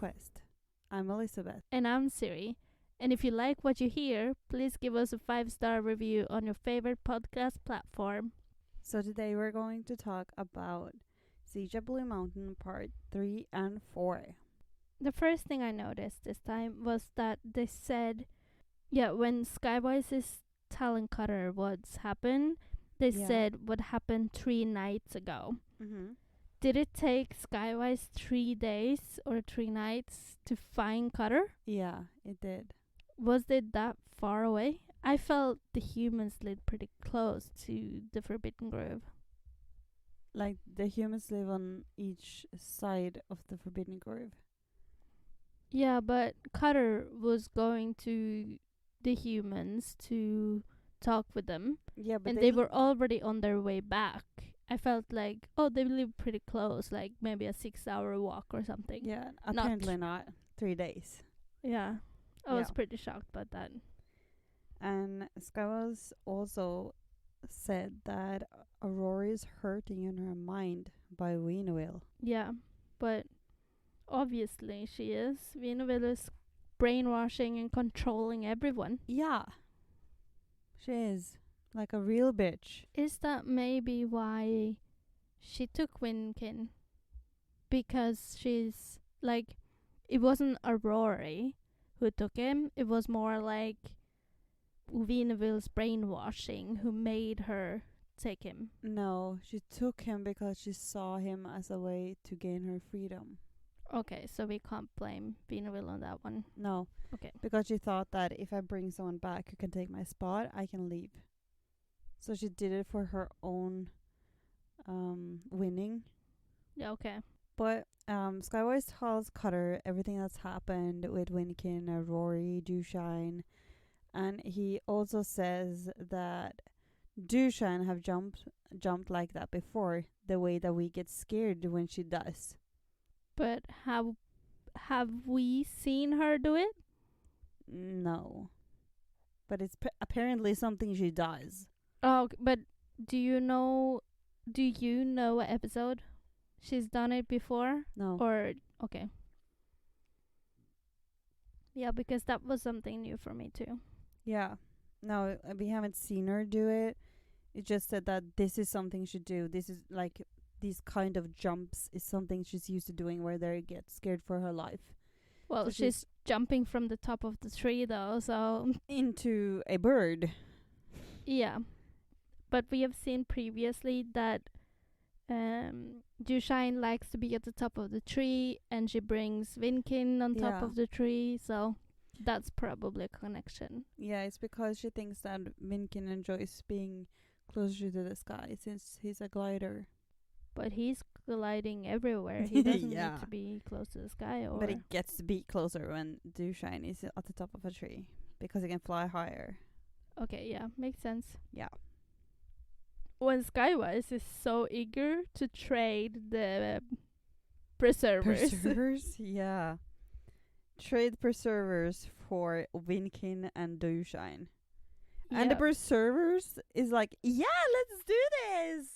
Quest. I'm Elizabeth. And I'm Siri. And if you like what you hear, please give us a 5-star review on your favorite podcast platform. So today we're going to talk about Siege at Blue Mountain Part 3 and 4. The first thing I noticed this time was that they said, when Skywise is telling Cutter what's happened, they said what happened 3 nights ago. Mm-hmm. Did it take Skywise 3 days or 3 nights to find Cutter? Yeah, it did. Was it that far away? I felt the humans lived pretty close to the Forbidden Grove. Like the humans live on each side of the Forbidden Grove. Yeah, but Cutter was going to the humans to talk with them. Yeah, but and they were already on their way back. I felt like, they live pretty close, like maybe a 6-hour walk or something. Yeah, apparently not 3 days. Yeah, I was pretty shocked about that. And Skywise also said that Aurora is hurting in her mind by Wienerville. Yeah, but obviously she is. Wienerville is brainwashing and controlling everyone. Yeah, she is. Like a real bitch. Is that maybe why she took Winkin? Because she's like, it wasn't Aurora who took him. It was more like Wienerville's brainwashing who made her take him. No, she took him because she saw him as a way to gain her freedom. Okay, so we can't blame Wienerville on that one. No. Okay. Because she thought that if I bring someone back who can take my spot, I can leave. So she did it for her own winning. Yeah, okay. But Skywise tells Cutter everything that's happened with Winkin, Rory, Dewshine. And he also says that Dewshine have jumped like that before, the way that we get scared when she does. But have we seen her do it? No. But it's apparently something she does. Oh, but do you know what episode she's done it before? No. Or, okay. Yeah, because that was something new for me too. Yeah. No, we haven't seen her do it. It just said that this is something she do. This is like these kind of jumps is something she's used to doing where they get scared for her life. Well, So she's jumping from the top of the tree though, so into a bird. yeah. But we have seen previously that Dewshine likes to be at the top of the tree and she brings Winkin on top of the tree, so that's probably a connection. Yeah, it's because she thinks that Winkin enjoys being closer to the sky since he's a glider. But he's gliding everywhere. He doesn't Yeah. need to be close to the sky. But he gets to be closer when Dewshine is at the top of a tree because he can fly higher. Okay, yeah, makes sense. Yeah. When Skywise is so eager to trade the preservers. Preservers? Yeah. Trade preservers for Winkin and Dewshine. And the preservers is like, yeah, let's do this.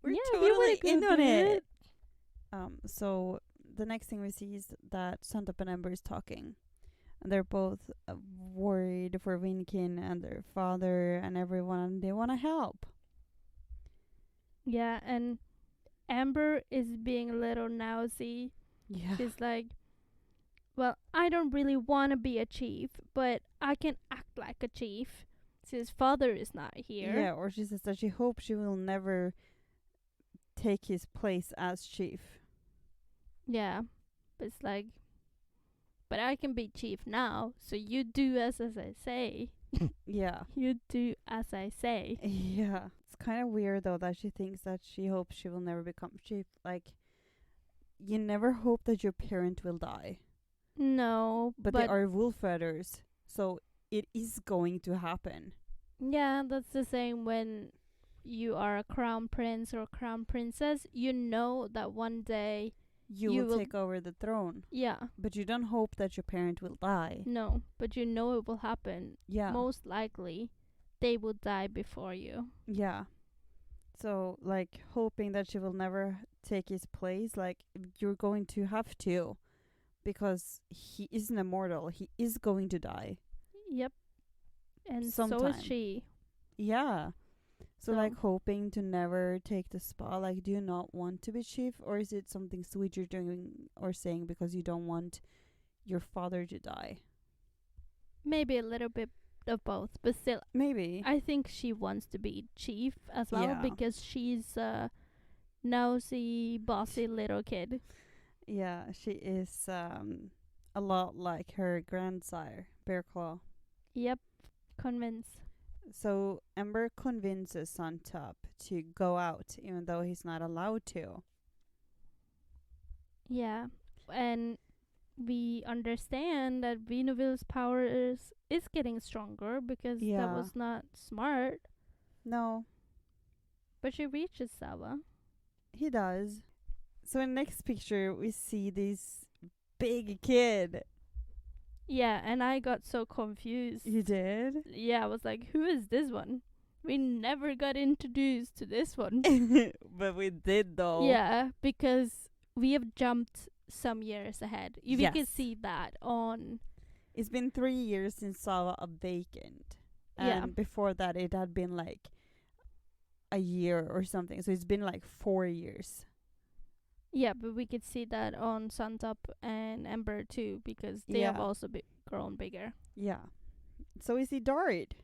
We're totally in on it. So the next thing we see is that Suntop and Ember is talking. And they're both worried for Winkin and their father and everyone. And they want to help. Yeah, and Amber is being a little nosy. Yeah. She's like, well, I don't really want to be a chief, but I can act like a chief since father is not here. Yeah, or she says that she hopes she will never take his place as chief. Yeah, but it's like, but I can be chief now, so you do as I say. Yeah. You do as I say. Yeah. It's kind of weird, though, that she thinks that she hopes she will never become chief. Like, you never hope that your parent will die. No, But they are wolf feathers, so it is going to happen. Yeah, that's the same when you are a crown prince or a crown princess. You know that one day you will take over the throne. Yeah. But you don't hope that your parent will die. No, but you know it will happen. Yeah. Most likely, they will die before you. Yeah. So, like, hoping that she will never take his place, like, you're going to have to. because he isn't immortal. He is going to die. Yep. And so Sometime. is she. Yeah. So, So- like, hoping to never take the spot. Like, do you not want to be chief? Or is it something sweet you're doing or saying because you don't want your father to die? Maybe a little bit of both, but still, Maybe. I think she wants to be chief as well Yeah. because she's a nosy, bossy little kid. Yeah, she is a lot like her grandsire, Bearclaw. Yep, convinced. So Ember convinces Suntop to go out, even though he's not allowed to. Yeah, and we understand that Venoville's power is getting stronger because that Yeah. was not smart. No, But she reaches Sava. he does. So in next picture, we see this big kid. Yeah, and I got so confused. You did? Yeah, I was like, who is this one? We never got introduced to this one. But we did, though. Yeah, because we have jumped some years ahead. We can Yes. see that on. It's been 3 years since Sava awakened. And Yeah. before that, it had been like a year or something. So it's been like 4 years. Yeah, but we could see that on Suntop and Ember too, because they have Yeah. also grown bigger. Yeah. So is he Dart?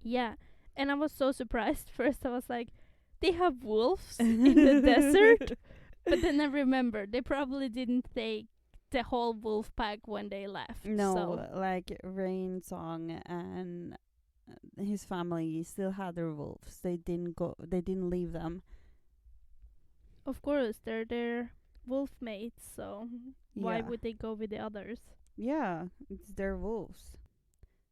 Yeah, and I was so surprised. First, I was like, they have wolves in the desert, but then I remembered they probably didn't take the whole wolf pack when they left. No, so. like Rain Song and his family still had their wolves. They didn't leave them. Of course, they're their wolf mates, so why Yeah. would they go with the others? Yeah, it's their wolves.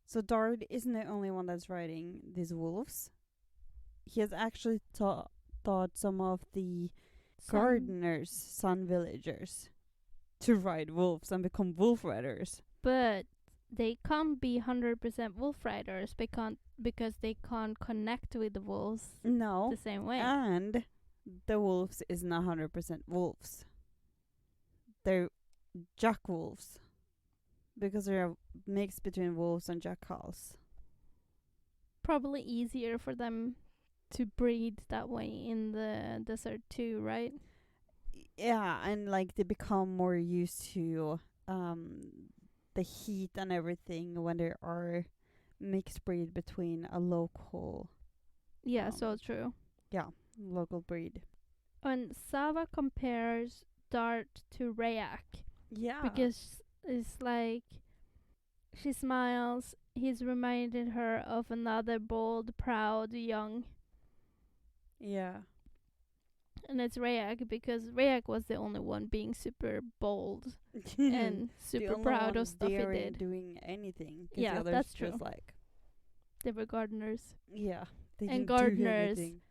So Dart isn't the only one that's riding these wolves. He has actually taught some of the gardeners, sun villagers, to ride wolves and become wolf riders. But they can't be 100% wolf riders because they can't connect with the wolves No. the same way. And the wolves is not 100% wolves. They're jack wolves. Because they're a mix between wolves and jackals. Probably easier for them to breed that way in the desert too, right? Yeah, and like they become more used to the heat and everything when there are mixed breed between a local Yeah, so true. local breed. And Sava compares Dart to Rayak Yeah. because it's like she smiles. He's reminded her of another bold, proud, young. Yeah. And it's Rayak because Rayak was the only one being super bold and The super only proud one of stuff he daring did. doing anything. 'Cause Yeah, the others that's just true. like They were gardeners. yeah. They And didn't do gardeners anything.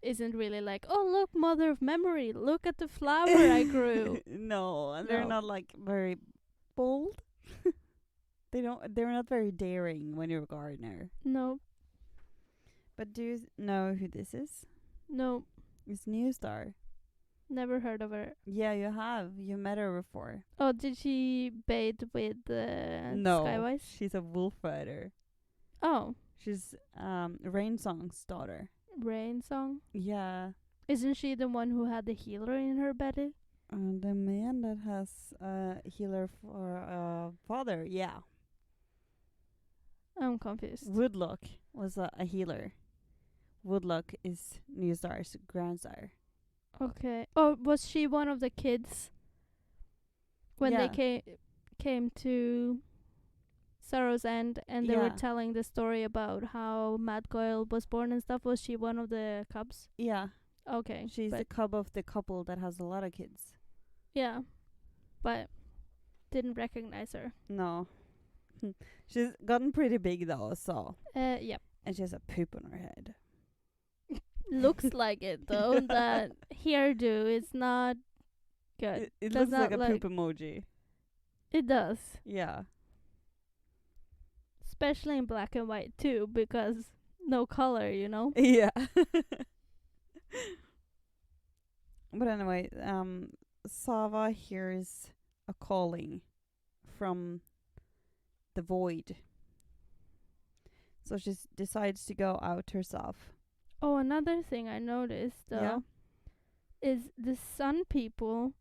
Isn't really like, oh look, mother of memory, look at the flower I grew. No, and they're No. not like very bold. They're not very daring when you're a gardener. No, But do you know who this is? no, It's New Star. never heard of her. Yeah, you have. You met her before. Oh, did she bathe with No, Skywise? she's a wolf rider. Oh, She's Rain Song's daughter. Rain Song. Yeah, Isn't she the one who had the healer in her belly? the man that has a healer for father. Yeah, I'm confused. Woodlock was a healer. Woodlock is New Star's grandsire. Okay. Oh, was she one of the kids when Yeah. they came to Sorrow's End and they were Yeah. telling the story about how Mad Goyle was born and stuff? Was she one of the cubs? Yeah, Okay. she's the but cub of the couple that has a lot of kids. yeah, but didn't recognize her. No, she's gotten pretty big though. So Yep. and she has a poop on her head. Looks like it though. That hairdo is not good. It Does looks like not a like- poop emoji. It does, Yeah. especially in black and white too, because no color, you know. Yeah. But anyway, Sava hears a calling from the void. So she decides to go out herself. Oh, another thing I noticed though is the sun people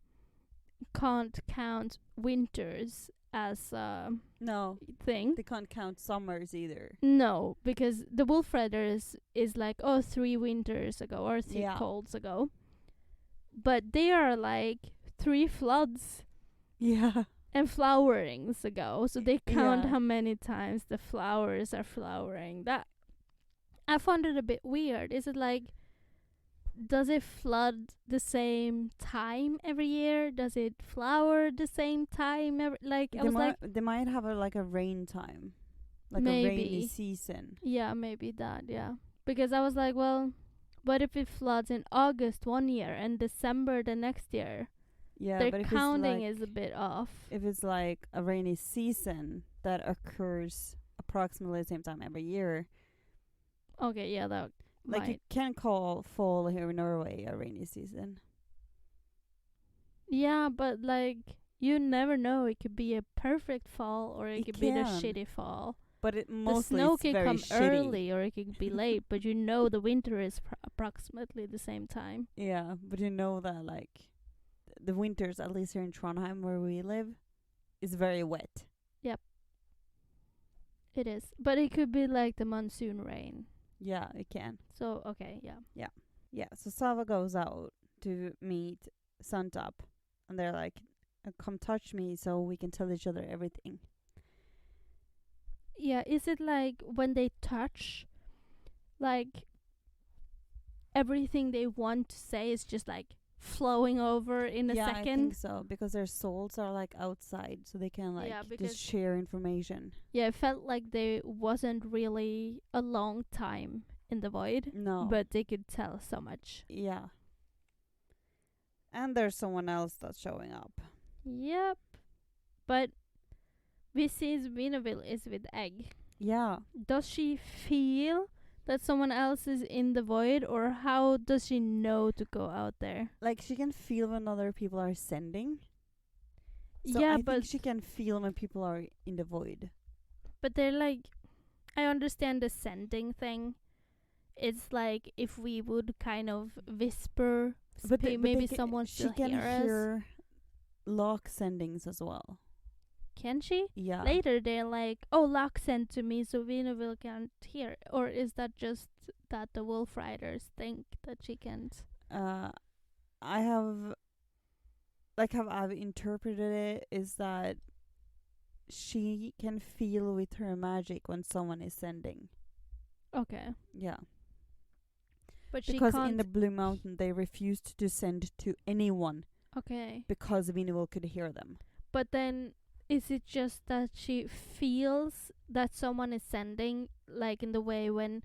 can't count winters as a No, thing. they can't count summers either. No, because the Wolf Riders is like, oh, 3 winters ago or 3 Yeah. colds ago. But they are like 3 floods Yeah. and flowerings ago. So they count Yeah. how many times the flowers are flowering. That I found it a bit weird. Is it like, does it flood the same time every year? Does it flower the same time every, like I was like, They might have a rain time, like a rainy Maybe. season. yeah, maybe that, yeah. Because I was like, well, what if it floods in August one year and December the next year? Yeah, Their but counting is a bit off. if it's like a rainy season that occurs approximately the same time every year, Okay, yeah, that like you might. can call fall here in Norway a rainy season. Yeah, but like you never know. It could be a perfect fall or it It could be the can. shitty fall. But it The mostly snow it's can very come shitty. early or it can be late, but you know the winter is approximately the same time. Yeah, but you know that like the winters, at least here in Trondheim where we live, is very wet. It is. But it could be like the monsoon rain. Yeah, it can. So, okay, yeah. Yeah, so Sava goes out to meet Suntop, and they're like, come touch me so we can tell each other everything. Yeah, is it like when they touch, like everything they want to say is just like flowing over in a Yeah, I second? think so, because their souls are like outside, so they can like Yeah, because- just share information. Yeah, it felt like they wasn't really a long time in the void, No. but they could tell so much. Yeah. And there's someone else that's showing up. Yep. But we see Vinaville is with Egg. Yeah. Does she feel that someone else is in the void, or how does she know to go out there? Like she can feel when other people are sending. So yeah, I but think she can feel when people are in the void. but they're like, I understand the sending thing. It's like if we would kind of whisper, maybe someone still she can hear us. hear lock sendings as well. Can she? Yeah. Later they're like, oh, Locke sent to me so Vinaville can't hear. Or is that just that the Wolf Riders think that she can't? I have like how I've interpreted it is that she can feel with her magic when someone is sending. Okay. Yeah. But she Because can't. in the Blue Mountain they refused to send to anyone Okay. because Vinaville could hear them. But then, is it just that she feels that someone is sending, like in the way when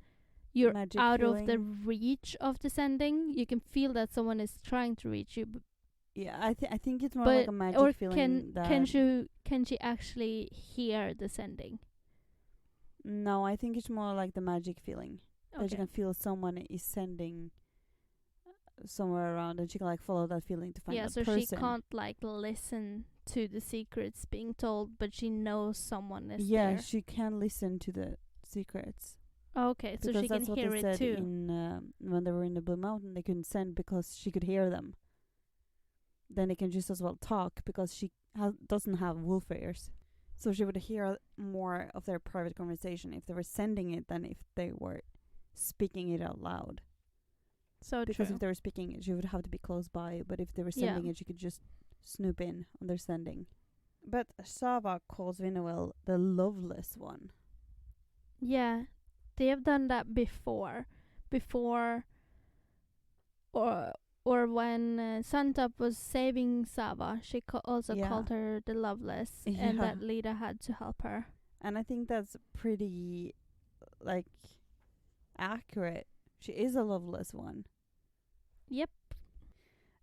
you're Magic out of the feeling. reach of the sending, you can feel that someone is trying to reach you. Yeah, I think it's more But like a magic or feeling that can she actually hear the sending? No, I think it's more like the magic feeling. That you Okay. can feel someone is sending somewhere around and she can like follow that feeling to find Yeah, that so person. she can't like listen to the secrets being told, but she knows someone is Yeah, there. she can listen to the secrets. Okay, so Because she that's can what hear they it said too. in when they were in the Blue Mountain. They couldn't send because she could hear them. Then they can just as well talk because she doesn't have wolf ears. So she would hear more of their private conversation if they were sending it than if they were speaking it out loud. So Because true. if they were speaking it, she would have to be close by. But if they were Yeah. sending it, she could just snoop in on their sending. But Sava calls Vinawell the loveless one. Yeah, they have done that before. Or when Suntop was saving Sava, she also Yeah. called her the Loveless, Yeah. and that Lita had to help her. And I think that's pretty, like, accurate. She is a loveless one. Yep.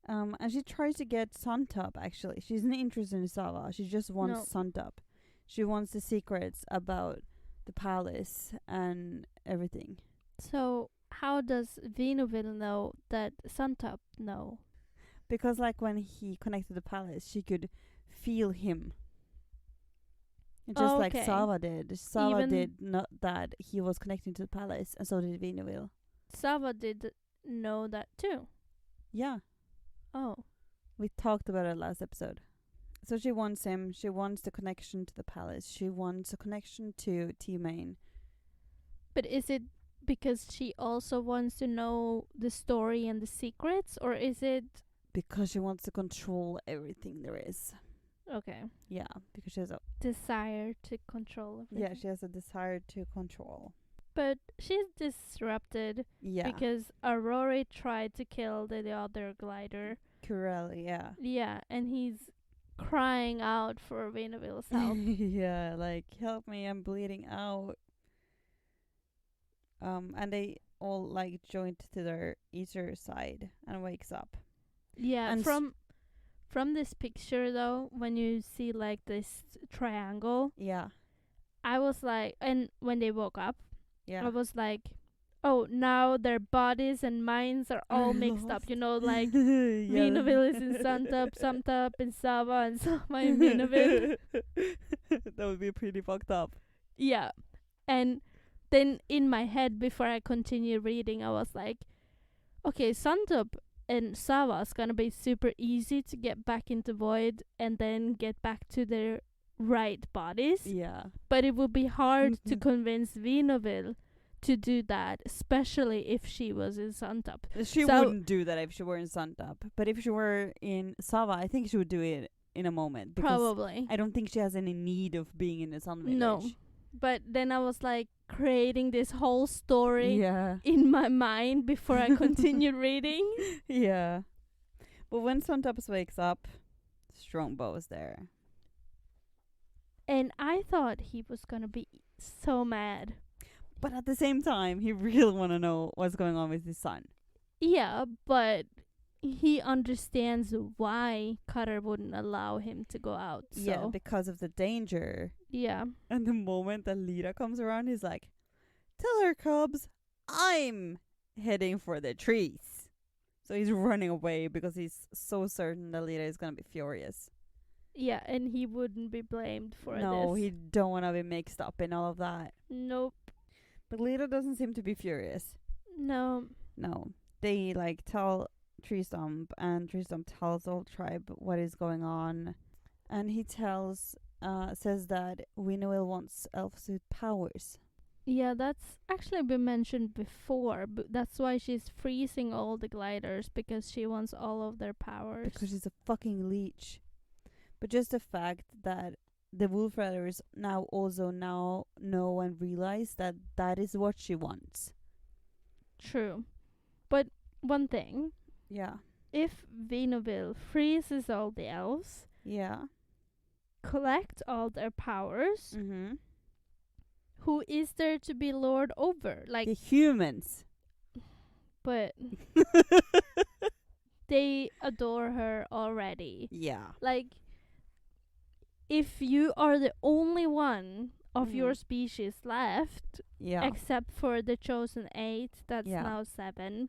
And she tries to get Suntop, actually. She's not interested in Sava. She just wants Suntop. She wants the secrets about the palace and everything. So how does Vinuville know that Suntop know? Because, like, when he connected the palace, she could feel him. Just like Okay. Sava did. Sava Even- did not that he was connecting to the palace, and so did Vinaville. Sava did know that too. Yeah, Oh. we talked about it last episode. So she wants him. She wants the connection to the palace. She wants a connection to T-Main. But is it because she also wants to know the story and the secrets, or is it Because she wants to control everything there is. okay? Yeah, because she has a Desire to control everything. she has a desire to control. But she's disrupted Yeah, because Aurora tried to kill the other glider. Corelli, yeah. Yeah, and he's crying out for Vinaville's help. Yeah, like help me, I'm bleeding out. And they all like join to their Easter side and wakes up. Yeah, And from this picture though, when you see like this triangle, Yeah, I was like, and when they woke up, yeah. I was like, oh, now their bodies and minds are all mixed up. You know, like Vinaville is in Suntop in Sava, and Sava in Vinaville. That would be pretty fucked up. Yeah, and then in my head, before I continued reading, I was like, okay, Suntop and Sava is gonna be super easy to get back into Void and then get back to their right bodies. Yeah. But it would be hard to convince Vinaville to do that, especially if she was in Suntop. She So- wouldn't do that if she were in Suntop. But if she were in Sava, I think she would do it in a moment. Because Probably. I don't think she has any need of being in the Sun Village. No. But then I was like creating this whole story Yeah. in my mind before I continued reading. Yeah. But when Suntop wakes up, Strongbow is there. And I thought he was gonna be so mad. But at the same time, he really want to know what's going on with his son. Yeah, but he understands why Cutter wouldn't allow him to go out. So Yeah, because of the danger. yeah. And the moment that Lita comes around, he's like, "Tell her, Cubs, I'm heading for the trees." So he's running away because he's so certain that Lita is gonna be furious. Yeah, and he wouldn't be blamed for No, this. he don't want to be mixed up in all of that. Nope. But Lita doesn't seem to be furious. No. No, they like tell Tree Stump, and Tree Stump tells the whole tribe what is going on, and he says that Winnowill wants elves with powers. Yeah, that's actually been mentioned before, but that's why she's freezing all the gliders, because she wants all of their powers. Because she's a fucking leech. But just the fact that the Wolf Riders now also know and realize that that is what she wants. True. But one thing, Yeah. if Vinaville freezes all the elves, Yeah. collect all their powers, Mm-hmm. who is there to be lord over? Like, The humans. but they adore her already. Yeah. Like, if you are the only one of your Mhm. species left, Yeah. except for the chosen 8, that's Yeah. now 7,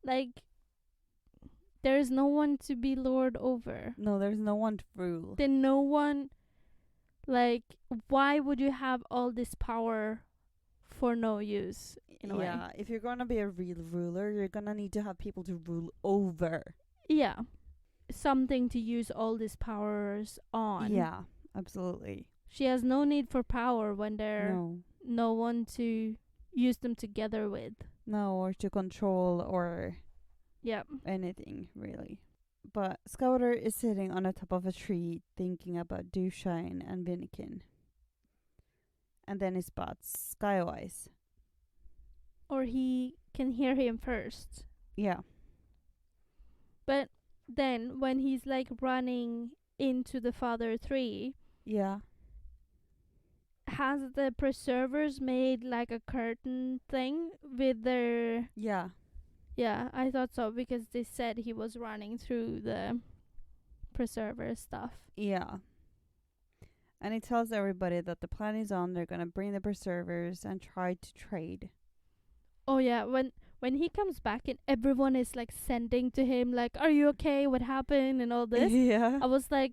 like, there's no one to be lord over. No, there's no one to rule. Then no one, like, why would you have all this power for no use, in a way? Yeah, if you're gonna be a real ruler, you're gonna need to have people to rule over. Yeah. Something to use all these powers on. Yeah, absolutely. She has no need for power when there's no one to use them together with. No, or to control or Yeah. anything, really. But Scouter is sitting on the top of a tree thinking about Dushine and Vinnikin. And then he spots Skywise. Or he can hear him first. Yeah. But then when he's like running into the Father 3, Yeah. has the preservers made like a curtain thing with their... Yeah. Yeah, I thought so, because they said he was running through the preserver stuff. Yeah. And he tells everybody that the plan is on. They're gonna bring the preservers and try to trade. Oh yeah, when he comes back and everyone is like sending to him like, are you okay, what happened, and all this, Yeah. I was like,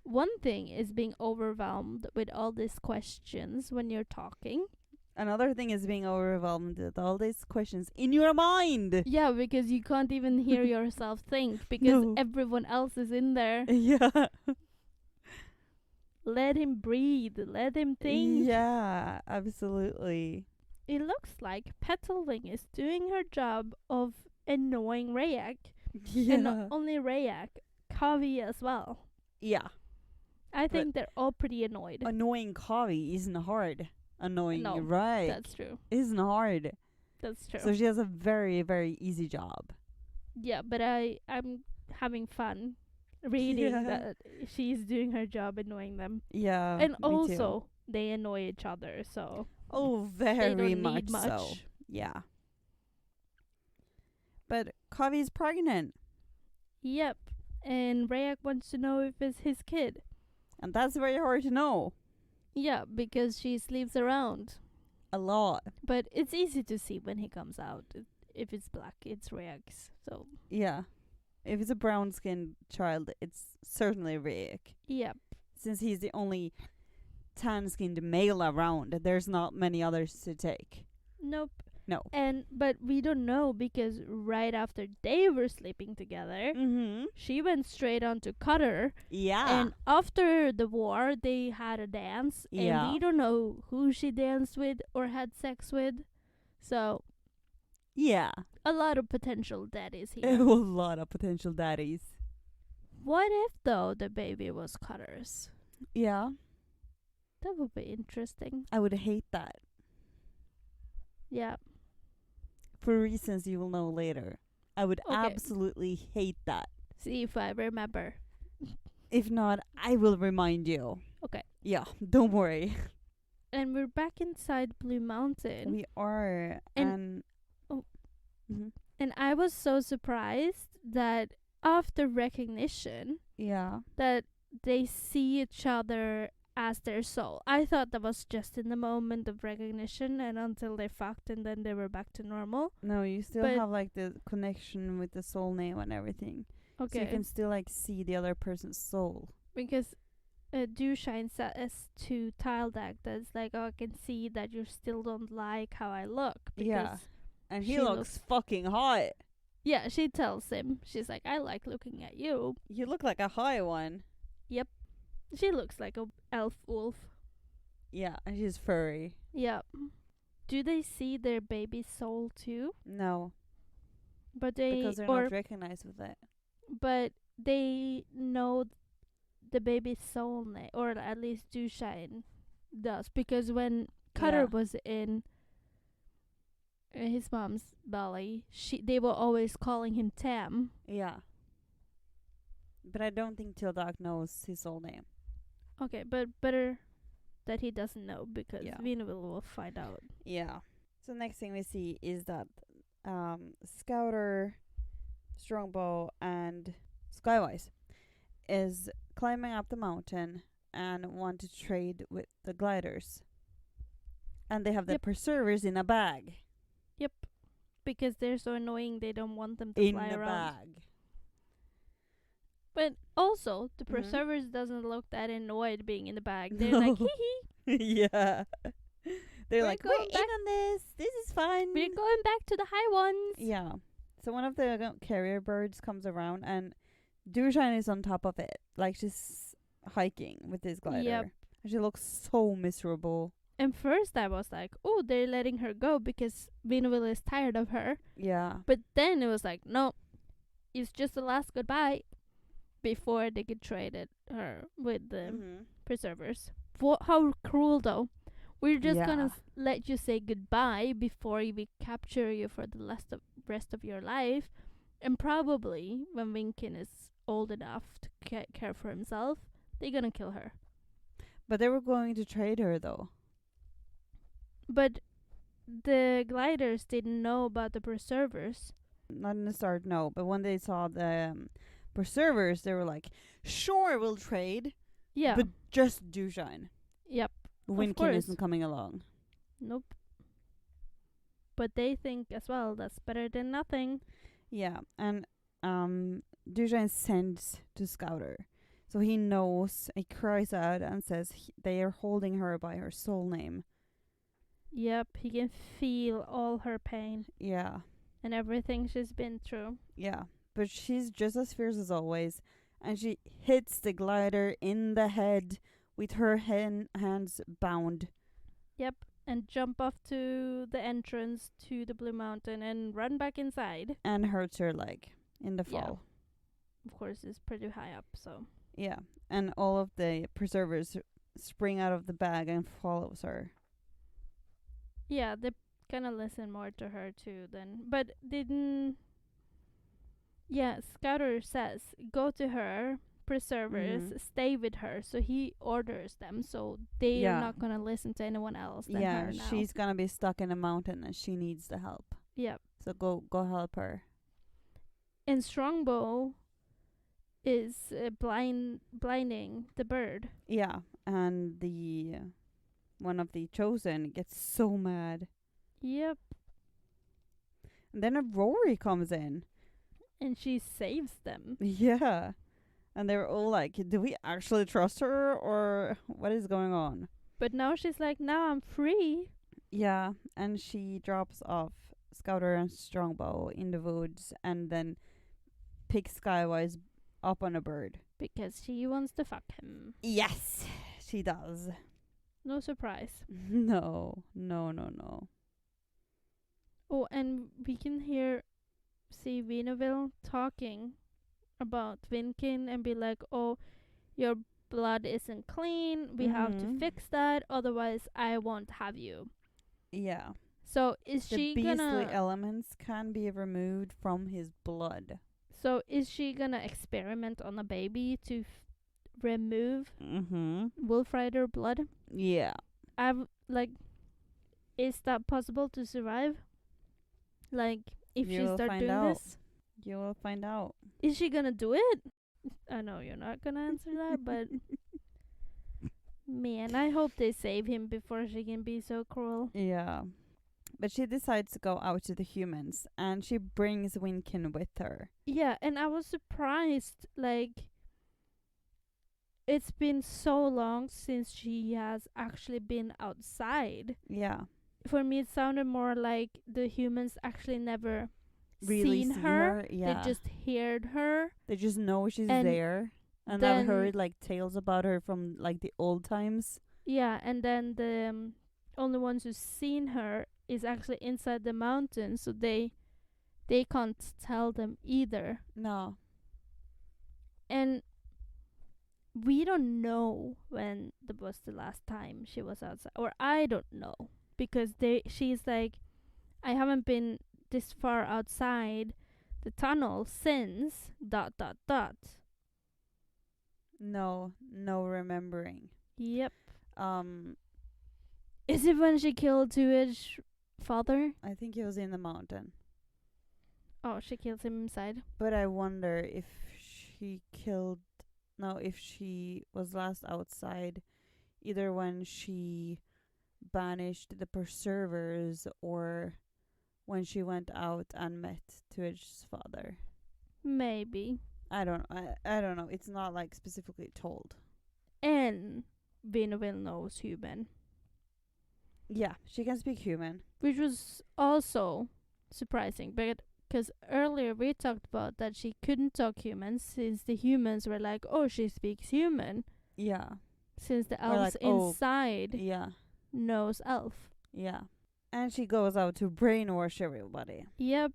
One thing is being overwhelmed with all these questions when you're talking. Another thing is being overwhelmed with all these questions in your mind. Yeah, because you can't even hear yourself think because No. everyone else is in there. Yeah. Let him breathe. Let him think. Yeah, absolutely. It looks like Petalwing is doing her job of annoying Rayak. And not Yeah. only Rayak, Kavi as well. Yeah. I think they're all pretty annoyed. Annoying Kavi isn't hard. Annoying No, right That's true. isn't hard. That's true. So she has a very, very easy job. Yeah, but I'm having fun reading Yeah. that she's doing her job annoying them. Yeah. And me also, too. they annoy each other, so Oh, they very don't much need much. so. Yeah. But Kavi's pregnant. Yep. And Rayak wants to know if it's his kid. And that's very hard to know. Yeah, because she sleeps around. A lot. But it's easy to see when he comes out. If it's black, it's Rayak's. So, Yeah. If it's a brown skinned child, it's certainly Rick. yep. Since he's the only tan skinned male around, there's not many others to take. Nope. No. But we don't know because right after they were sleeping together, Mm-hmm. she went straight on to Cutter. Yeah. And after the war, they had a dance. Yeah. And we don't know who she danced with or had sex with. So, Yeah. a lot of potential daddies A here. lot of potential daddies. What if, though, the baby was Cutter's? Yeah. That would be interesting. I would hate that. Yeah. For reasons you will know later. I would Okay. absolutely hate that. See if I remember. If not, I will remind you. Okay. Yeah, don't worry. And we're back inside Blue Mountain. We are. And- And oh. Mhm. And I was so surprised that after recognition, Yeah. that they see each other as their soul. I thought that was just in the moment of recognition and until they fucked and then they were back to normal. No, you still But- have like the connection with the soul name and everything. Okay. So you can still like see the other person's soul. Because Dushine says to Tildak that's like, oh, I can see that you still don't like how I look. Because Yeah. And he she looks looks- fucking hot. Yeah, she tells him. She's like, I like looking at you. You look like a high one. She looks like a elf wolf. Yeah, and she's furry. Yeah. Do they see their baby's soul too? No, But they because they're or not recognized with it. but they know the baby's soul name, or at least Dushine does, because when Cutter Yeah. was in his mom's belly, they were always calling him Tam. Yeah. But I don't think Tildak knows his soul name. Okay, but better that he doesn't know because Yeah. Vineville will find out. Yeah. So next thing we see is that Scouter, Strongbow, and Skywise is climbing up the mountain and want to trade with the gliders. And they have the Yep. preservers in a bag. Yep, because they're so annoying. They don't want them to In fly a around. bag. But also, the Mhm. preservers doesn't look that annoyed being in the bag. They're like, No. hee Yeah. They're We're like, we're going in back- on this. This is fun. we're going back to the high ones. Yeah. So one of the carrier birds comes around and Dushine is on top of it. Like she's hiking with this glider. Yep. And she looks so miserable. And first I was like, oh, they're letting her go because Vineville is tired of her. Yeah. But then it was like, no, it's just the last goodbye before they could trade her with the Mhm. preservers. How cruel, though. We're just gonna Yeah. let you say goodbye before we capture you for the rest of your life. And probably when Winkin is old enough to care for himself, they're gonna kill her. But they were going to trade her though. But the gliders didn't know about the preservers. Not in the start, no. But when they saw the preservers, they were like, "Sure, we'll trade, Yeah. but just Dushine. Yep. Winkin course. isn't coming along." Nope. But they think as well that's better than nothing. Yeah, and Dushine sends to Scouter. So he knows, he cries out and says they are holding her by her soul name. Yep, he can feel all her pain Yeah, and everything she's been through. yeah. But she's just as fierce as always. And she hits the glider in the head with her hands bound. Yep, and jump off to the entrance to the Blue Mountain and run back inside. And hurts her leg in the Yeah. fall. Of course, it's pretty high up, so. Yeah. And all of the preservers spring out of the bag and follows her. Yeah, they kind of listen more to her too then. But didn't... Yeah, Scouter says, go to her, preservers, stay with her. So he orders them, so they Yeah. are not going to listen to anyone else than Yeah, her now. she's gonna be stuck in a mountain and she needs the help. Yep. So go help her. And Strongbow is blinding the bird. Yeah, and the one of the chosen gets so mad. Yep. And then a Rory comes in. And she saves them. Yeah. And they're all like, do we actually trust her or what is going on? But now she's like, now I'm free. Yeah, and she drops off Scouter and Strongbow in the woods and then picks Skywise up on a bird. Because she wants to fuck him. Yes, she does. No surprise. No. Oh, and we can see Venaville talking about Vinkin and be like, oh, your blood isn't clean. We have to fix that. Otherwise, I won't have you. Yeah. So is The she beastly gonna... elements can be removed from his blood. So is she gonna experiment on a baby to remove Wolf Rider blood? Yeah. Is that possible to survive? Like, if she You'll start find doing out. this? You will find out. Is she gonna do it? I know you're not gonna answer that, but man, I hope they save him before she can be so cruel. Yeah. But she decides to go out to the humans and she brings Winkin with her. Yeah, and I was surprised, like, it's been so long since she has actually been outside. Yeah. For me, it sounded more like the humans actually never Really seen see her. Yeah. They just heard her. They just know she's And there. And then- I've heard like tales about her from like the old times. Yeah, and then the only ones who've seen her is actually inside the mountain, so they can't tell them either. No. And we don't know when was the last time she was outside, or I don't know, because she's like, I haven't been this far outside the tunnel since ... No remembering. Yep. Um Is it when she killed Tui's father? I think he was in the mountain. Oh, she kills him inside. But I wonder if if she was last outside either when she banished the preservers or when she went out and met Tui's father. Maybe. I don't know. It's not like specifically told. And Venaville knows human, Yeah, she can speak human. which was also surprising, but because earlier we talked about that she couldn't talk human since the humans were like, oh, she speaks human, Yeah. since the Or elves like, oh, inside Yeah. knows elf. Yeah. And she goes out to brainwash everybody. Yep.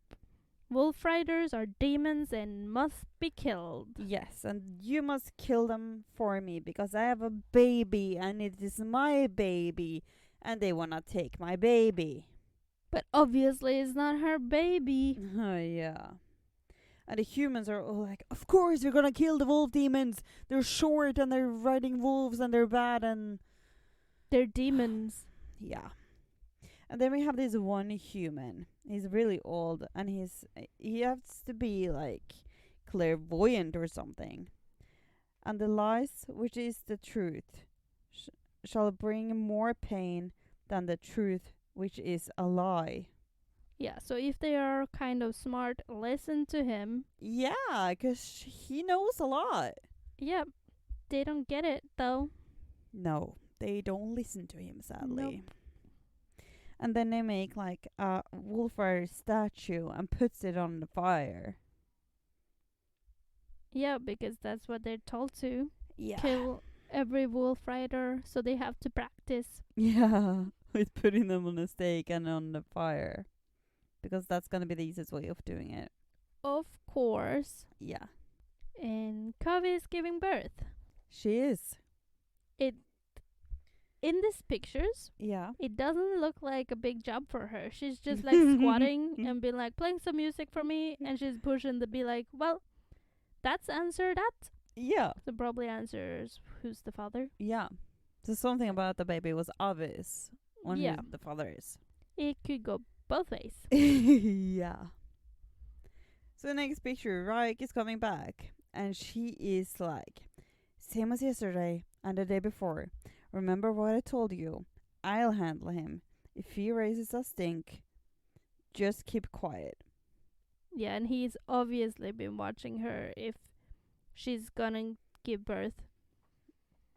Wolf riders are demons and must be killed. Yes, and you must kill them for me because I have a baby and it is my baby and they wanna take my baby. But obviously it's not her baby. Yeah. And the humans are all like, of course we're gonna kill the wolf demons. They're short and they're riding wolves and they're bad and They're demons. yeah. And then we have this one human. He's really old and he has to be like clairvoyant or something. And the lies, which is the truth, shall bring more pain than the truth, which is a lie. Yeah, so if they are kind of smart, listen to him. Yeah, 'cause he knows a lot. Yep. they don't get it though. No, they don't listen to him, sadly. Nope. And then they make like a wolf rider statue and puts it on the fire. Yeah, because that's what they're told to. Yeah. Kill every wolf rider, so they have to practice. Yeah, with putting them on a stake and on the fire. Because that's gonna be the easiest way of doing it. Of course. Yeah. And Kavi is giving birth. She is. In these pictures, Yeah. it doesn't look like a big job for her. She's just like squatting and be like, playing some music for me, and she's pushing the be like, well, that's answer that. Yeah. So probably answers who's the father. Yeah. So something about the baby was obvious when Yeah. who the father is. It could go both ways. Yeah. So the next picture, Raik is coming back, and she is like, same as yesterday and the day before. Remember what I told you. I'll handle him. If he raises a stink, just keep quiet. Yeah, and he's obviously been watching her if she's gonna give birth.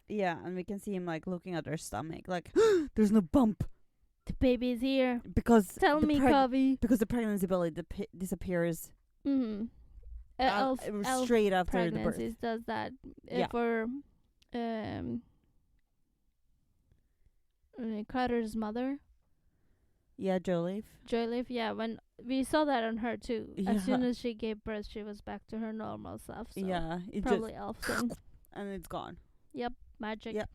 Yeah, and we can see him like looking at her stomach, like there's no bump The baby's here. because Tell the me, Kavi. because the pregnancy belly disappears Mm-hmm. Elf straight after the birth. pregnancies does that. Yeah. For Carter's mother, Yeah, Joleaf. Joyleaf. Yeah, when we saw that on her too. Yeah. As soon as she gave birth, she was back to her normal self. So Yeah, it probably just elf thing. and it's gone. Magic. Yeah.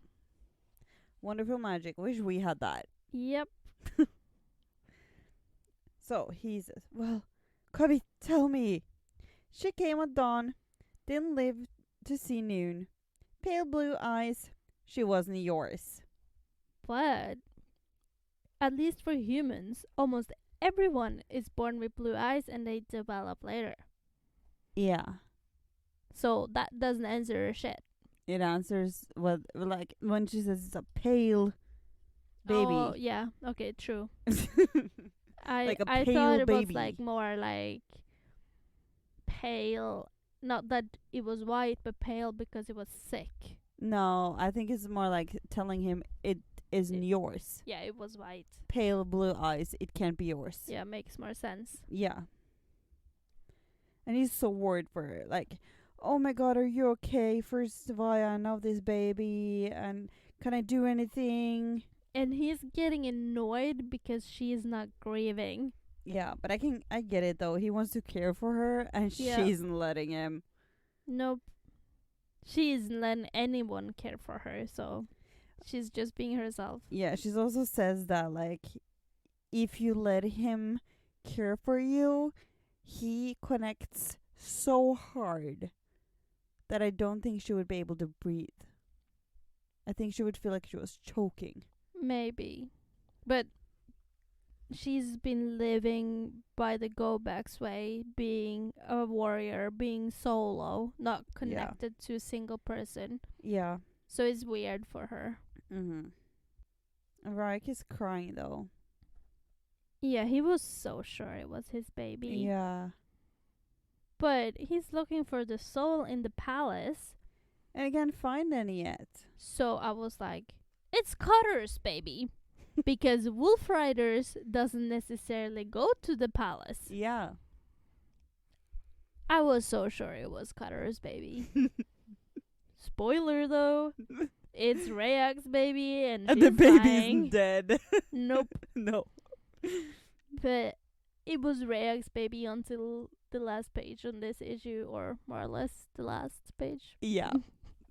Wonderful magic. Wish we had that. Yep. So he says, "Well, Cubby, tell me." She came at dawn, didn't live to see noon. Pale blue eyes. She wasn't yours. But at least for humans, almost everyone is born with blue eyes and they develop later. Yeah. So that doesn't answer shit. It answers what, like when she says it's a pale baby. Oh, yeah. Okay, true. Like a I pale thought it baby. was like more like pale. Not that it was white, but pale because it was sick. No, I think it's more like telling him it isn't yours. Yeah, it was white. Pale blue eyes, it can't be yours. Yeah, makes more sense. Yeah. And he's so worried for her. Like, oh my god, are you okay? First of all, I know this baby, and can I do anything? And he's getting annoyed because she is not grieving. Yeah, but I get it though. He wants to care for her, and Yeah. she isn't letting him. Nope. She isn't letting anyone care for her, so she's just being herself. Yeah, she also says that, like, if you let him care for you, he connects so hard that I don't think she would be able to breathe. I think she would feel like she was choking. Maybe. But she's been living by the go-backs way, being a warrior, being solo, not connected to a single person. Yeah. So it's weird for her. Mhm. Raik is crying though. Yeah, he was so sure it was his baby. Yeah. But he's looking for the soul in the palace. And I can't find any yet. So I was like, it's Cutter's baby. Because Wolf Riders doesn't necessarily go to the palace. Yeah. I was so sure it was Cutter's baby. Spoiler though, it's Rayak's baby and And she's the baby dying. isn't dead. Nope. No. But it was Rayak's baby until the last page on this issue, or more or less the last page. Yeah.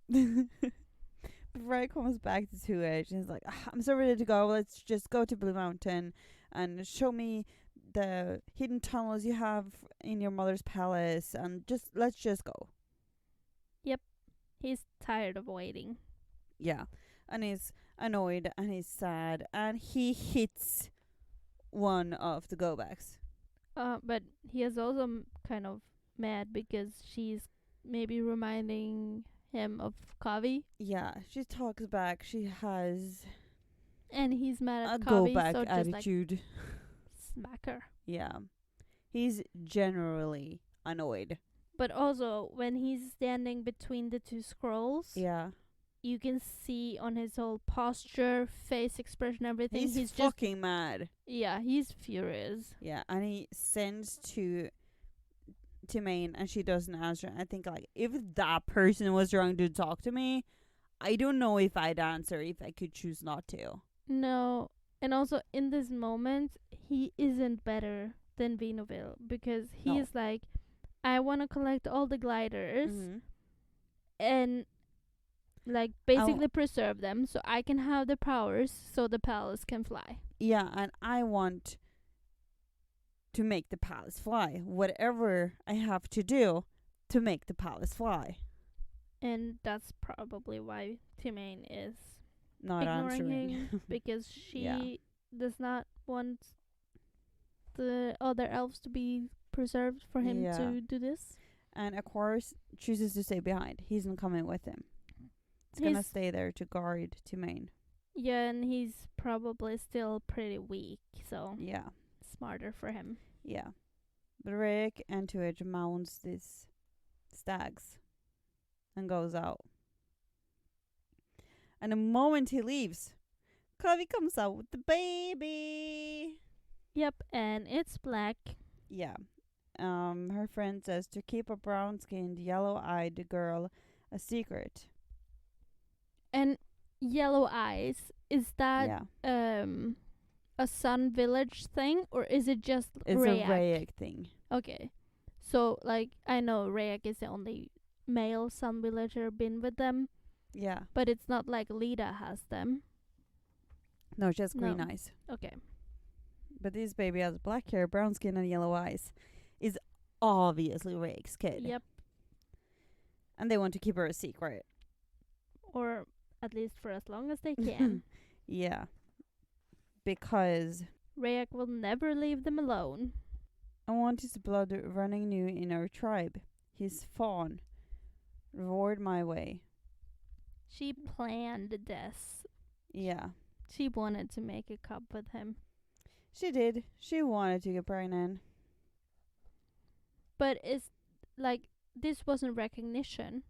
But Raik comes back to 2H and he's like, I'm so ready to go. Let's just go to Blue Mountain and show me the hidden tunnels you have in your mother's palace, and let's just go. He's tired of waiting. Yeah. And he's annoyed and he's sad and he hits one of the go-backs. But he is also kind of mad because she's maybe reminding him of Kavi. Yeah, she talks back. She has And he's mad a at Kavi, go-back so just like attitude. smack her. Yeah. He's generally annoyed. But also, when he's standing between the two scrolls, Yeah. you can see on his whole posture, face expression, everything. He's just fucking mad. yeah, he's furious. Yeah, and he sends to Maine, and she doesn't answer. I think, like, if that person was trying to talk to me, I don't know if I'd answer if I could choose not to. No, and also in this moment, he isn't better than Vinoville because he No. is like, I want to collect all the gliders Mm-hmm. and like basically preserve them so I can have the powers so the palace can fly. Yeah, and I want to make the palace fly. Whatever I have to do to make the palace fly. And that's probably why Timane is Not ignoring answering. him because she Yeah. does not want the other elves to be preserved for him Yeah. to do this. And of course chooses to stay behind. He's not coming with him. He's gonna stay there to guard Timane. Yeah, and he's probably still pretty weak, so Yeah. smarter for him. Yeah. But Rick and Tuig mounts these stags and goes out. And the moment he leaves, Covey comes out with the baby. Yep, and it's black. Yeah. Her friend says to keep a brown-skinned, yellow-eyed girl a secret. And yellow eyes, is that Yeah. a Sun Village thing or is it just It's Rayak? a Rayak thing. Okay. So like I know Rayak is the only male Sun Villager been with them, Yeah. but it's not like Lita has them. No, she has green No. eyes. Okay. But this baby has black hair, brown skin, and yellow eyes. Is obviously Rayak's kid. Yep. And they want to keep her a secret. Or at least for as long as they can. Yeah. Because Rayak will never leave them alone. I want his blood running new in our tribe. His fawn. Reward my way. She planned this. Yeah. She wanted to make a cub with him. She did. She wanted to get pregnant. But it's like this wasn't recognition.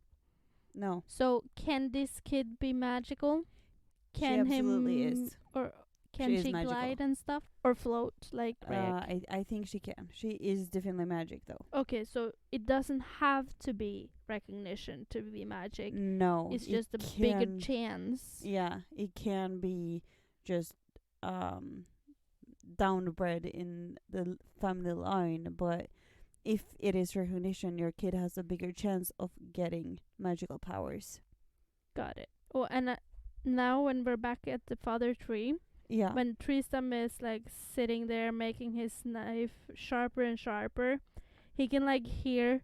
No. So can this kid be magical? Can she absolutely him is. or can She is she magical. glide and stuff or float like Rayak? I think she can. She is definitely magic though. Okay, so it doesn't have to be recognition to be magic. No. It's it just a bigger chance. Yeah, it can be just downbred in the family line, but if it is recognition, your kid has a bigger chance of getting magical powers. Got it. Oh, and now when we're back at the father tree, Yeah. when Tristam is like sitting there making his knife sharper and sharper, he can like hear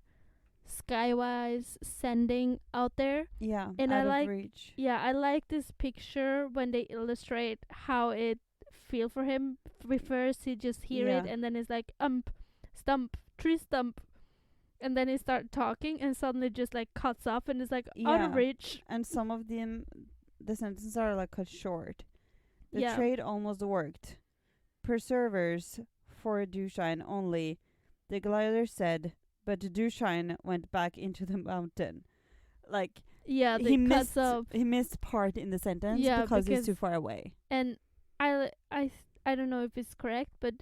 Skywise sending out there. Yeah. And out I of like- reach. Yeah, I like this picture when they illustrate how it feel for him. First he just hear it Yeah. and then it's like stump, tree stump. And then he start talking and suddenly just like cuts off and is like out of Yeah. reach. And some of them, the sentences are like cut short. The Yeah. trade almost worked. Preservers for Dushine only, the glider said, but Dushine went back into the mountain. Like, Yeah, he they cuts missed off. he missed part in the sentence Yeah, because he's because- too far away. And I don't know if it's correct, but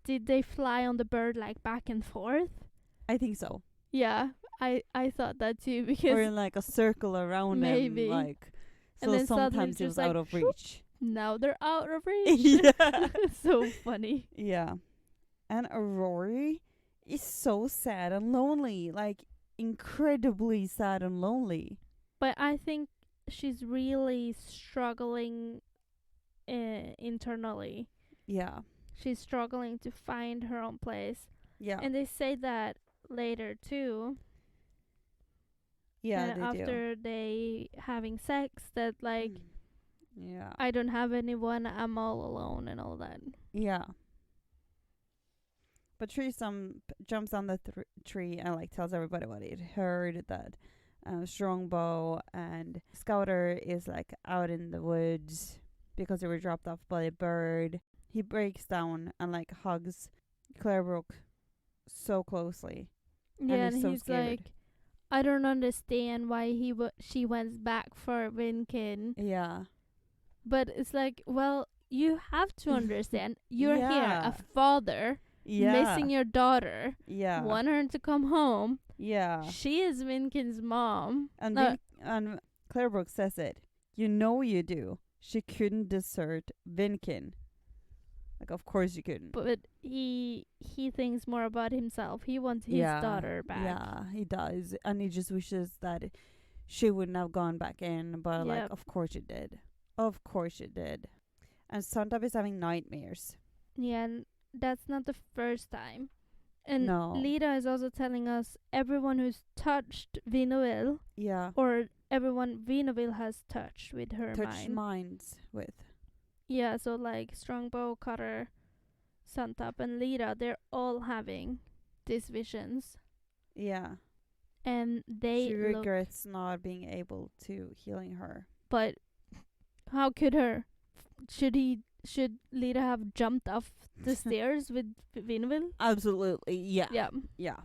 did they fly on the bird like back and forth? I think so. Yeah, I thought that too Or because in like a circle around Maybe. him, like, And so then suddenly sometimes it's it just was like, out of shoop. reach. now they're out of reach. Yeah. So funny. Yeah. And Aurori is so sad and lonely, like incredibly sad and lonely. But I think she's really struggling internally. Yeah. She's struggling to find her own place. Yeah. And they say that later too. Yeah, that they do. after they having sex that like Yeah. I don't have anyone, I'm all alone and all that. Yeah. But Tristam jumps on the tree and like tells everybody what he'd heard, that Strongbow and Scouter is like out in the woods because they were dropped off by a bird. He breaks down and like hugs Clarebrook so closely. Yeah, he's and so he's scared. like, I don't understand why she went back for Winkin. Yeah. But it's like, well, you have to understand. You're here, a Yeah. father, Yeah. missing your daughter, Yeah. want her to come home. Yeah. She is Winkin's mom. And No, and Claire Brooks says it. You know you do. She couldn't desert Vinkin. Like, of course you couldn't. but he thinks more about himself. He wants his daughter back. Yeah, he does. And he just wishes that she wouldn't have gone back in. But, like, Yep. of course she did. Of course she did. And Suntop is having nightmares. Yeah, and that's not the first time. And No. Lita is also telling us everyone who's touched Vinoville, Yeah. or everyone Vinoville has touched with her Touch mind. minds with. Yeah, so like Strongbow, Cutter, Suntop, and Lita, they're all having these visions. Yeah. And they She look, regrets not being able to healing her. but how could her? Should Lita have jumped off the stairs with Vinoville? Absolutely. Yeah. Yeah. Yeah.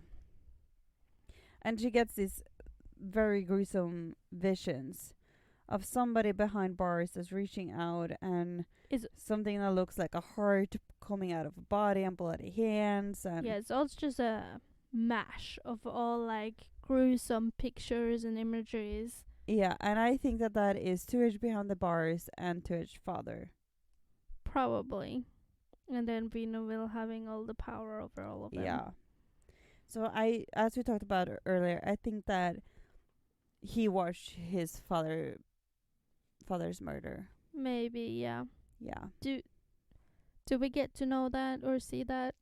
And she gets these very gruesome visions of somebody behind bars that's reaching out, and Is something that looks like a heart coming out of a body and bloody hands. And yeah, it's all just a mash of all like gruesome pictures and imageries. yeah, and I think that is 2H behind the bars and 2H father. Probably. And then Vinoville having all the power over all of them. Yeah. So as we talked about earlier, I think that he watched his father's murder. Maybe, yeah. Yeah. Do we get to know that or see that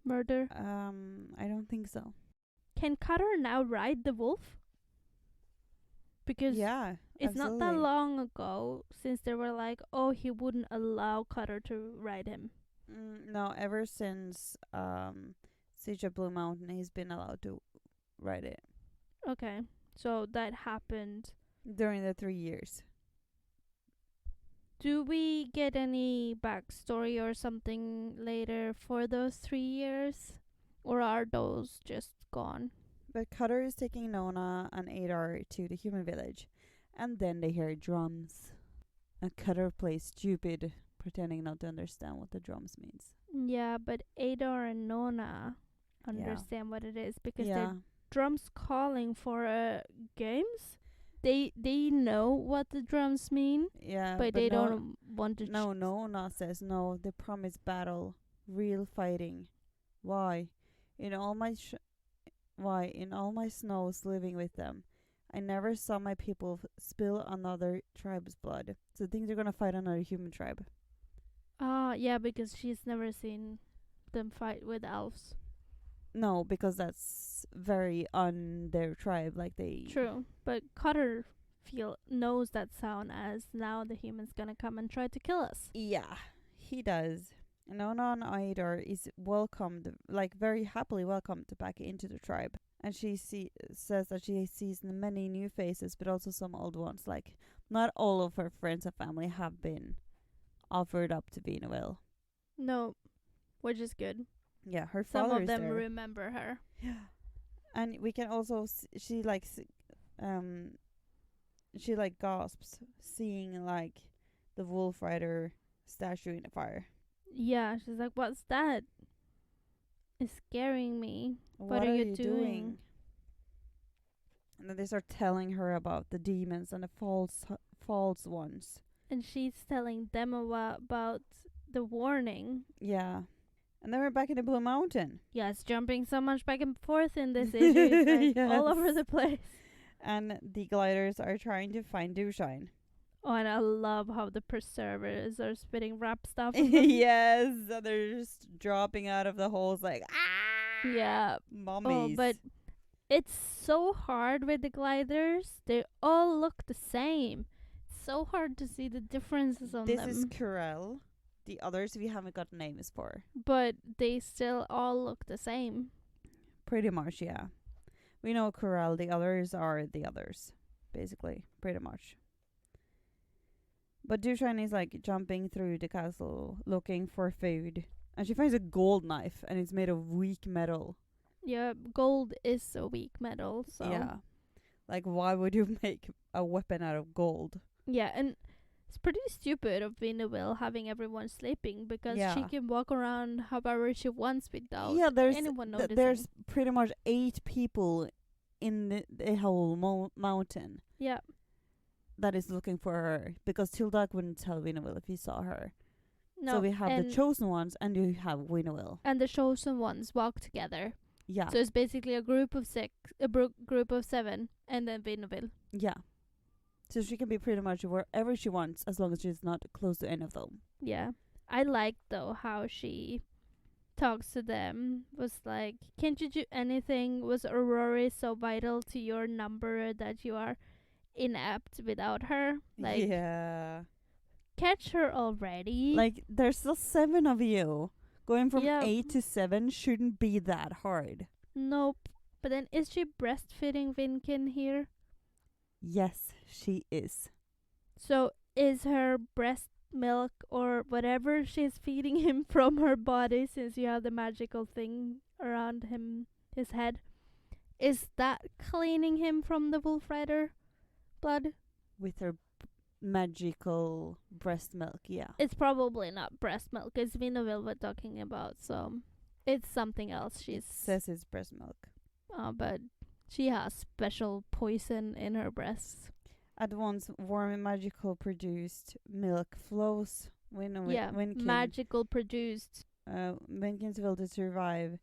murder? I don't think so. Can Cutter now ride the wolf? Because Yeah, it's not that absolutely. long ago since they were like, oh, he wouldn't allow Cutter to ride him. No, ever since Siege of Blue Mountain, he's been allowed to ride it Okay, so that happened. during the 3 years. Do we get any backstory or something later for those 3 years? Or are those just gone? But Cutter is taking Nona and Adar to the human village, and then they hear drums. And Cutter plays stupid, pretending not to understand what the drums means. Yeah, but Adar and Nona understand what it is because Yeah, they're drums calling for games. They know what the drums mean, yeah, but they don't want to. No, Nona says no. They promise battle, real fighting. Why? In all my snows living with them, I never saw my people spill another tribe's blood. So think they're gonna fight another human tribe. Yeah, because she's never seen them fight with elves. No, because that's very on their tribe. Like they. True, but Cutter knows that sound as now the human's gonna come and try to kill us. Yeah, he does. Nona and Idar is welcomed, like very happily welcomed back into the tribe. And she says that she sees many new faces, but also some old ones. Like, not all of her friends and family have been offered up to Vinoville. No, which is good. Yeah, her Some father of is them there. remember her. And we can also she like gasps seeing like the wolf rider statue in the fire. Yeah, she's like, "What's that? It's scaring me. What are you doing?" And then they start telling her about the demons and the false ones. And she's telling them about the warning. Yeah. And then we're back in the Blue Mountain. Yeah, it's jumping so much back and forth in this issue. It's like all over Yes. the place. And the gliders are trying to find Dewshine. Oh, and I love how the preservers are spitting rap stuff. on them. Yes. And they're just dropping out of the holes like, ah! Yeah. Mummies. Oh, but it's so hard with the gliders. They all look the same. It's so hard to see the differences on this them. is Corel. The others we haven't got names for. But they still all look the same. Pretty much, yeah. We know Corel. The others are the others. Basically. Pretty much. But Dewshine is like jumping through the castle looking for food. And she finds a gold knife and it's made of weak metal. Yeah, gold is a weak metal, so Yeah. Like, why would you make a weapon out of gold? yeah, and it's pretty stupid of Winnowill having everyone sleeping because she Yeah. can walk around however she wants without Yeah, anyone noticing. there's pretty much 8 people in the whole mountain Yeah, that is looking for her, because Tildak wouldn't tell Winnowill if he saw her. no, So we have and the chosen ones, and you have Winnowill. and the chosen ones walk together. Yeah, So it's basically a group of group of 7, and then Winnowill. yeah. So she can be pretty much wherever she wants, as long as she's not close to any of them. Yeah, I like though how she talks to them. Was like, can't you do anything? Was Aurora so vital to your number that you are inept without her? Like, yeah. catch her already. Like, there's still 7 of you. Going from Yeah. 8 to 7 shouldn't be that hard. Nope. But then is she breastfeeding Vinkin here? Yes, she is. So is her breast milk or whatever she's feeding him from her body, since you have the magical thing around his head, is that cleaning him from the Wolf Rider blood? With her magical breast milk, yeah. It's probably not breast milk. It's Winnowill we're talking about, so it's something else. It says it's breast milk. But she has special poison in her breasts. At once, warm and magical produced milk flows when Magical produced. Winkin's will to survive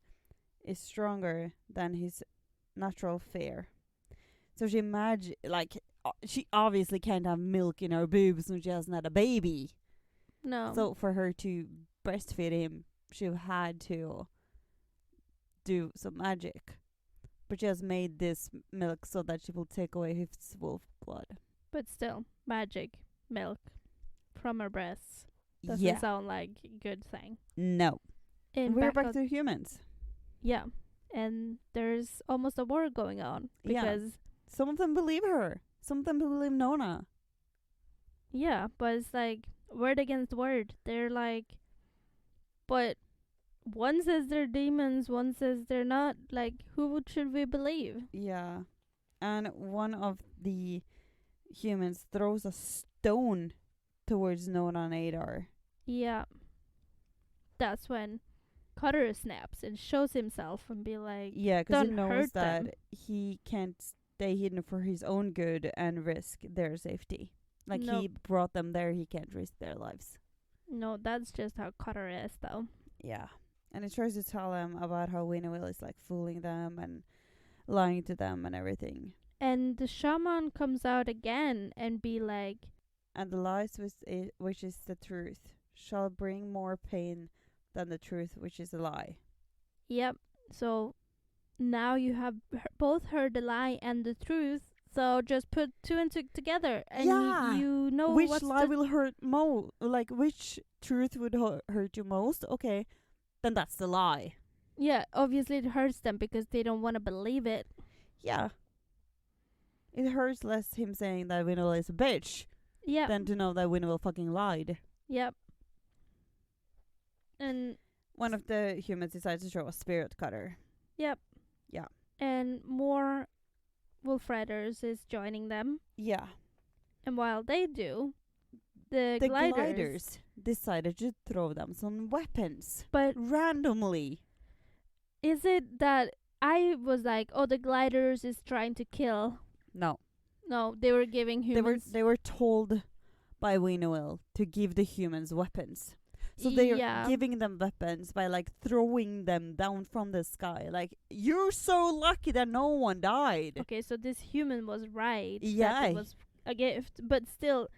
is stronger than his natural fare. So she she obviously can't have milk in her boobs when she hasn't had a baby. No. So for her to breastfeed him, she had to do some magic. But she has made this milk so that she will take away his wolf blood. But still, magic milk from her breasts doesn't sound like a good thing. No. We're back to humans. Yeah. And there's almost a war going on. Because some of them believe her. Some of them believe Nona. Yeah, but it's like word against word. They're like, but one says they're demons, one says they're not. Like, should we believe? Yeah. And one of the humans throws a stone towards Nona and Adar. Yeah. That's when Cutter snaps and shows himself and be like, yeah, because he "Don't knows hurt that them." he can't stay hidden for his own good and risk their safety. Like, he Nope. brought them there, he can't risk their lives. No, that's just how Cutter is, though. Yeah. And he tries to tell them about how Winnowill is like fooling them and lying to them and everything. And the shaman comes out again and be like, And the lies which is the truth shall bring more pain than the truth which is a lie. yep. So now you have both heard the lie and the truth. So just put 2 and 2 together, and you know which lie will hurt like, which truth would hurt you most? Okay, then that's the lie. Yeah, obviously it hurts them because they don't want to believe it. Yeah. It hurts less him saying that Winnowill is a bitch Yeah. than to know that Winnowill fucking lied. Yep. And One of the humans decides to throw a spirit cutter. yep. Yeah. And more Wolf Riders is joining them. Yeah. And while they do, the The gliders. gliders decided to throw them some weapons. But Randomly. is it that I was like, oh, the gliders is trying to kill? No. No, they were giving humans. They were told by Winnowill to give the humans weapons. So they're Yeah. giving them weapons by like throwing them down from the sky. Like, you're so lucky that no one died. Okay, so this human was right. Yeah. That it was a gift. But still,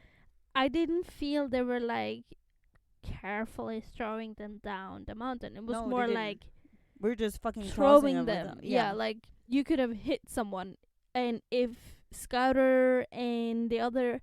I didn't feel they were like carefully throwing them down the mountain. It was No, they more didn't. like We're just fucking tossing throwing them. them. With Yeah, like you could have hit someone, and if Scouter and the other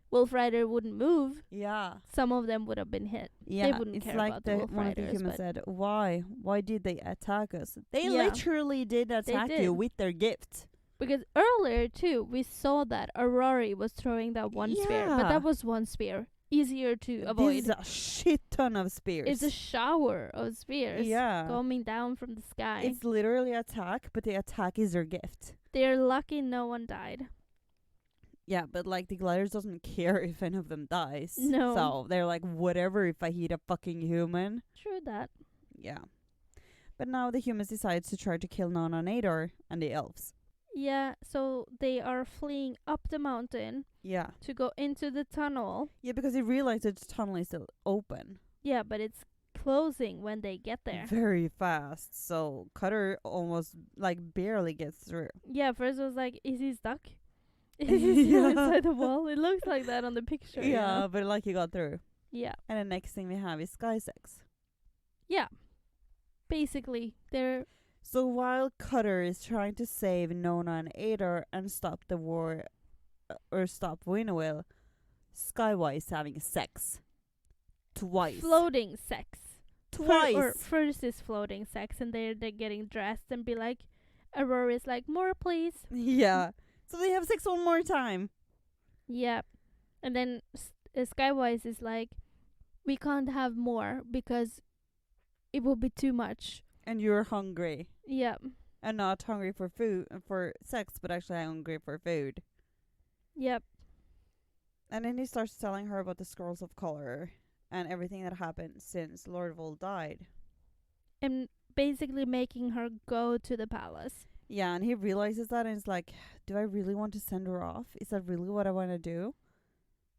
Wolf Rider wouldn't move, yeah. some of them would have been hit. Yeah, wouldn't it's care like about the Wolf one of the Riders, humans but- said, why did they attack us? They Yeah. literally did attack you did. with their gift. Because earlier too, we saw that Aurora was throwing that one spear, but Yeah. that was one spear. easier to avoid. This is a shit ton of spears. It's a shower of spears Yeah. coming down from the sky. It's literally attack, but the attack is their gift. They're lucky no one died. Yeah, but like the gliders doesn't care if any of them dies. No. So they're like, whatever if I hit a fucking human. True that. Yeah. But now the humans decide to try to kill Nona and Ador and the elves. Yeah, so they are fleeing up the mountain Yeah. to go into the tunnel. Yeah, because they realize that the tunnel is still open. Yeah, but it's closing when they get there. Very fast. So Cutter almost like barely gets through. Yeah, first I was like, is he stuck? Is he still Yeah. inside the wall? It looks like that on the picture. you Yeah, know? but like he got through. Yeah. And the next thing we have is Sky Sex. Yeah. Basically, they're So while Cutter is trying to save Nona and Ador and stop the war, or stop Winnowill, Skywise is having sex. Twice. floating sex. Twice. Or first is floating sex, and they're getting dressed and be like, Aurora is like, more please. Yeah. So they have sex one more time. Yeah. And then Skywise is like, we can't have more because it will be too much. And you're hungry. Yeah. And not hungry for food, for sex, but actually hungry for food. Yep. And then he starts telling her about the scrolls of color and everything that happened since Lord Vol died. And basically making her go to the palace. Yeah, and he realizes that and is like, do I really want to send her off? Is that really what I want to do?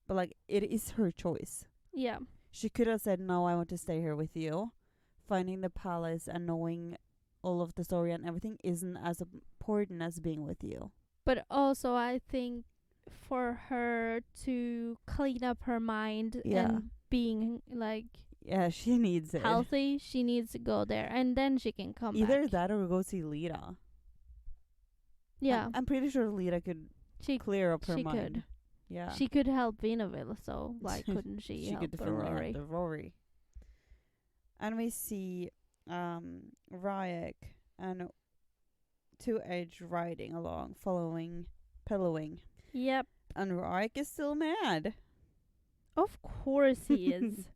But like, it is her choice. Yeah. She could have said, no, I want to stay here with you. Finding the palace and knowing all of the story and everything isn't as important as being with you. But also, I think for her to clean up her mind Yeah. and being like Yeah, she needs it. healthy, she needs to go there, and then she can come Either back. that or go see Lita. Yeah, I'm pretty sure Lita could she clear up her she mind. could. Yeah. She could help Vinaville, so why couldn't she, She help could definitely Rory? help the Rory. And we see Ryek and Two Edge riding along, pillowing. Yep, And Ryek is still mad. of course he is.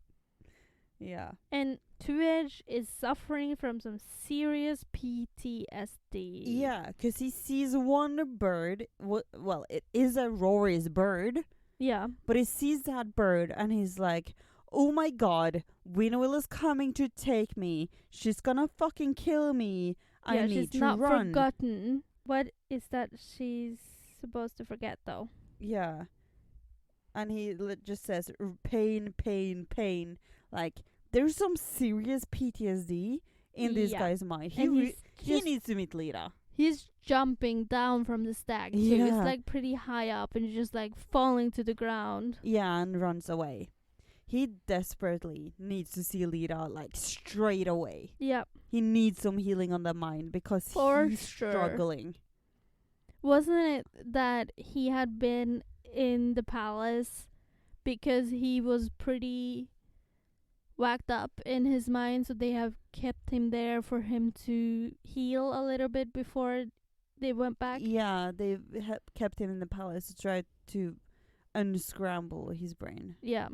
Yeah. And Two Edge is suffering from some serious PTSD. Yeah, 'cause he sees one bird. Well, it is a Rory's bird. Yeah. But he sees that bird and he's like, oh my god, Winnowill is coming to take me. She's gonna fucking kill me. I Yeah, need she's to not run. forgotten. What is that she's supposed to forget, though? Yeah. And he just says, pain, pain, pain. Like, there's some serious PTSD in this Yeah. guy's mind. He And he needs to meet Lita. he's jumping down from the stag, too. It's Yeah. like pretty high up and just like falling to the ground. Yeah, and runs away. He desperately needs to see Lita, like, straight away. Yep. He needs some healing on the mind because For he's sure. struggling. Wasn't it that he had been in the palace because he was pretty whacked up in his mind, so they have kept him there for him to heal a little bit before they went back? Yeah, they've kept him in the palace to try to unscramble his brain. Yeah,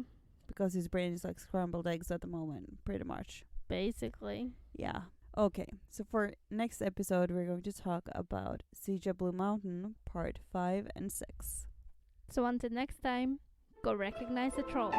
Because his brain is like scrambled eggs at the moment, pretty much. basically. Yeah. Okay, so for next episode, we're going to talk about Siege of Blue Mountain, part 5 and 6. So until next time, go recognize the troll.